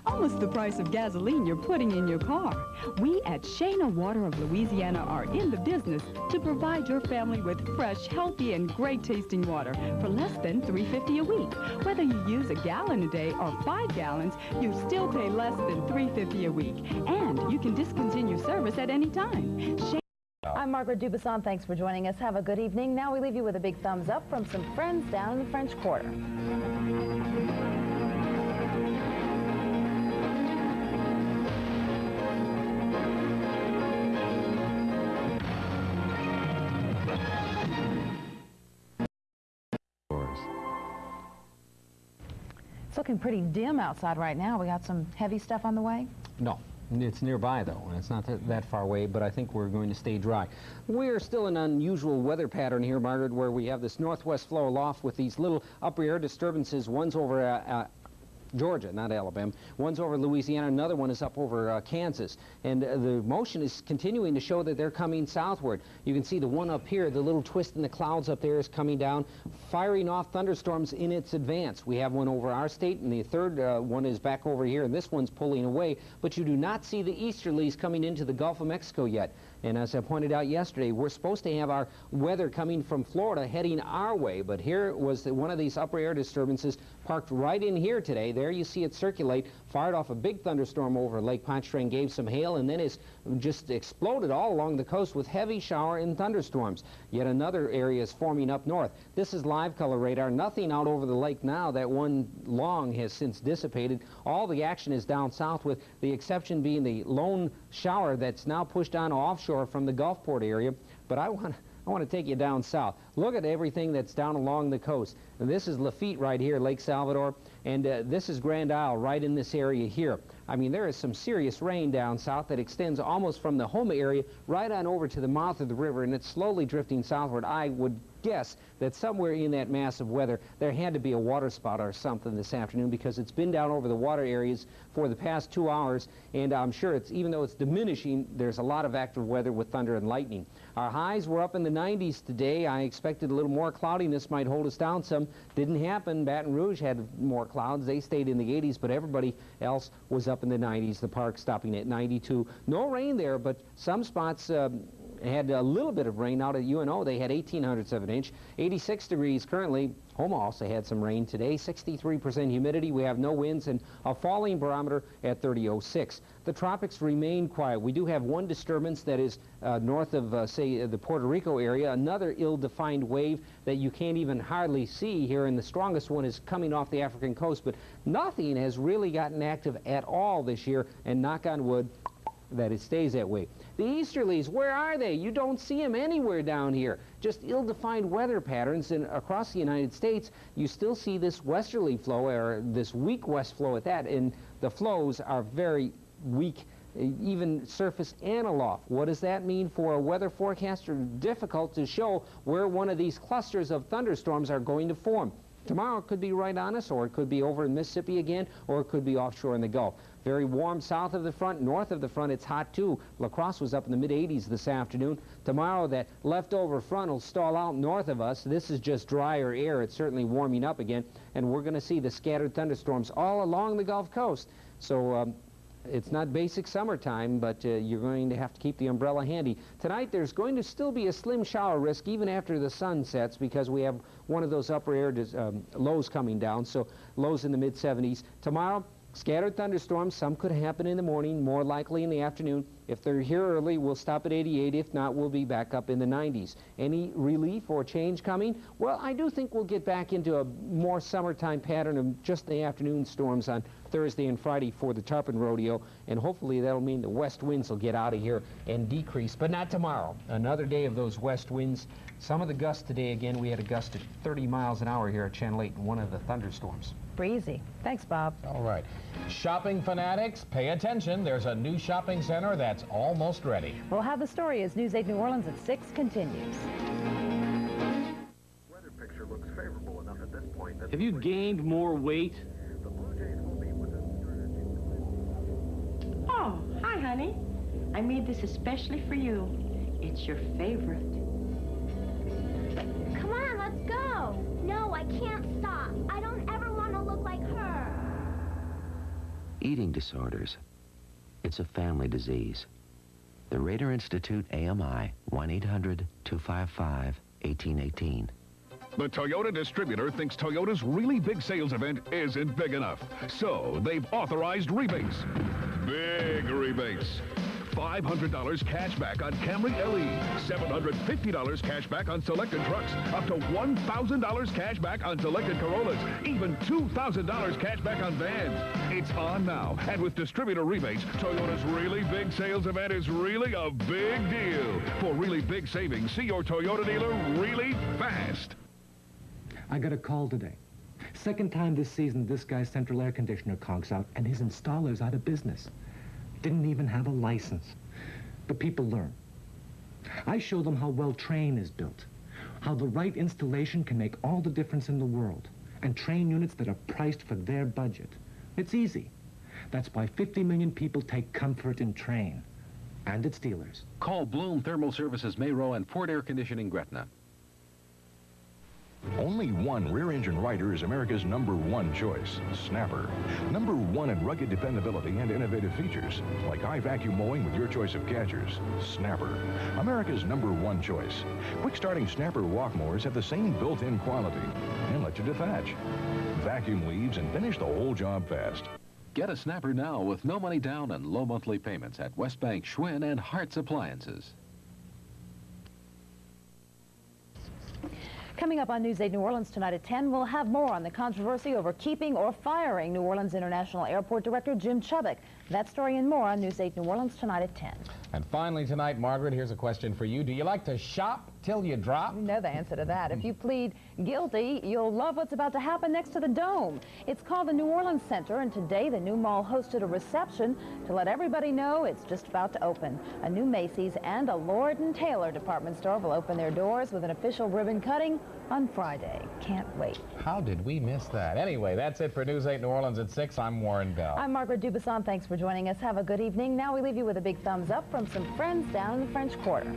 almost the price of gasoline you're putting in your car. We at Shana Water of Louisiana are in the business to provide your family with fresh, healthy, and great-tasting water for less than $3.50 a week. Whether you use a gallon a day or 5 gallons, you still pay less than $3.50 a week. And you can discontinue service at any time. I'm Margaret Dubuisson. Thanks for joining us. Have a good evening. Now we leave you with a big thumbs up from some friends down in the French Quarter. It's looking pretty dim outside right now. We got some heavy stuff on the way? No. It's nearby, though, and it's not that far away, but I think we're going to stay dry. We're still in an unusual weather pattern here, Margaret, where we have this northwest flow aloft with these little upper air disturbances. One's over Georgia, not Alabama. One's over Louisiana, another one is up over Kansas. And the motion is continuing to show that they're coming southward. You can see the one up here, the little twist in the clouds up there is coming down, firing off thunderstorms in its advance. We have one over our state, and the third one is back over here, and this one's pulling away. But you do not see the easterlies coming into the Gulf of Mexico yet. And as I pointed out yesterday, we're supposed to have our weather coming from Florida heading our way, but here was one of these upper air disturbances parked right in here today. There you see it circulate, fired off a big thunderstorm over Lake Pontchartrain, gave some hail, and then it's just exploded all along the coast with heavy shower and thunderstorms. Yet another area is forming up north. This is live color radar. Nothing out over the lake now. That one long has since dissipated. All the action is down south, with the exception being the lone shower that's now pushed on offshore from the Gulfport area. But I want to take you down south. Look at everything that's down along the coast. And this is Lafitte right here, Lake Salvador, and this is Grand Isle right in this area here. I mean, there is some serious rain down south that extends almost from the Houma area right on over to the mouth of the river, and it's slowly drifting southward. I would guess that somewhere in that mass of weather there had to be a water spout or something this afternoon, because it's been down over the water areas for the past 2 hours, and I'm sure it's, even though it's diminishing, there's a lot of active weather with thunder and lightning. Our highs were up in the 90s today. I expected a little more cloudiness might hold us down some. Didn't happen. Baton Rouge had more clouds. They stayed in the 80s, but everybody else was up in the 90s. The park stopping at 92. No rain there, but some spots had a little bit of rain out at UNO. They had 1/1800ths of an inch. 86 degrees currently. Houma also had some rain today. 63% humidity. We have no winds and a falling barometer at 30.06. The tropics remain quiet. We do have one disturbance that is north of, say, the Puerto Rico area. Another ill-defined wave that you can't even hardly see here, and the strongest one is coming off the African coast. But nothing has really gotten active at all this year, and knock on wood that it stays that way. The easterlies, where are they? You don't see them anywhere down here. Just ill-defined weather patterns, and across the United States, you still see this westerly flow, or this weak west flow at that, and the flows are very weak, even surface and aloft. What does that mean for a weather forecaster? Difficult to show where one of these clusters of thunderstorms are going to form. Tomorrow it could be right on us, or it could be over in Mississippi again, or it could be offshore in the Gulf. Very warm south of the front. North of the front, it's hot too. La Crosse was up in the mid-80s this afternoon. Tomorrow, that leftover front will stall out north of us. This is just drier air. It's certainly warming up again, and we're going to see the scattered thunderstorms all along the Gulf Coast. So it's not basic summertime, but you're going to have to keep the umbrella handy. Tonight, there's going to still be a slim shower risk even after the sun sets, because we have one of those upper air lows coming down, so lows in the mid-70s. Tomorrow, scattered thunderstorms. Some could happen in the morning, more likely in the afternoon. If they're here early, we'll stop at 88. If not, we'll be back up in the 90s. Any relief or change coming? Well, I do think we'll get back into a more summertime pattern of just the afternoon storms on Thursday and Friday for the Tarpon Rodeo, and hopefully that'll mean the west winds will get out of here and decrease, but not tomorrow. Another day of those west winds. Some of the gusts today, again, we had a gust at 30 miles an hour here at Channel 8 in one of the thunderstorms. Breezy. Thanks, Bob. All right. Shopping fanatics, pay attention. There's a new shopping center that's almost ready. We'll have the story as News 8 New Orleans at 6 continues. Weather picture looks favorable enough at this point. Have you gained more weight? The Blue Jays will be within. Oh, hi, honey. I made this especially for you. It's your favorite. Come on, let's go. No, I can't stop. I don't ever want to look like her. Eating disorders. It's a family disease. The Rader Institute AMI, 1-800-255-1818. The Toyota distributor thinks Toyota's really big sales event isn't big enough. So they've authorized rebates. Big rebates. $500 cash back on Camry LE, $750 cash back on selected trucks, up to $1,000 cash back on selected Corollas, even $2,000 cash back on vans. It's on now, and with distributor rebates, Toyota's really big sales event is really a big deal. For really big savings, see your Toyota dealer really fast. I got a call today. Second time this season this guy's central air conditioner conks out, and his installer's out of business. Didn't even have a license. But people learn. I show them how well Trane is built, how the right installation can make all the difference in the world, and Trane units that are priced for their budget. It's easy. That's why 50 million people take comfort in Trane and its dealers. Call Bloom Thermal Services Mayrow and Ford Air Conditioning Gretna. Only one rear-engine Ryder is America's #1 choice, Snapper. #1 in rugged dependability and innovative features, like high vacuum mowing with your choice of catchers. Snapper, America's #1 choice. Quick-starting Snapper walk mowers have the same built-in quality and let you detach, vacuum leaves, and finish the whole job fast. Get a Snapper now with no money down and low monthly payments at West Bank, Schwinn, and Hart's Appliances. Coming up on News 8 New Orleans tonight at 10, we'll have more on the controversy over keeping or firing New Orleans International Airport Director Jim Chubbuck. That story and more on News 8 New Orleans tonight at 10. And finally tonight, Margaret, here's a question for you. Do you like to shop till you drop? You know the answer to that. If you plead guilty, you'll love what's about to happen next to the Dome. It's called the New Orleans Center, and today the new mall hosted a reception to let everybody know it's just about to open. A new Macy's and a Lord & Taylor department store will open their doors with an official ribbon cutting on Friday. Can't wait. How did we miss that? Anyway, that's it for News 8 New Orleans at 6. I'm Warren Bell. I'm Margaret Dubuisson. Thanks for joining us. Have a good evening. Now we leave you with a big thumbs up from some friends down in the French Quarter.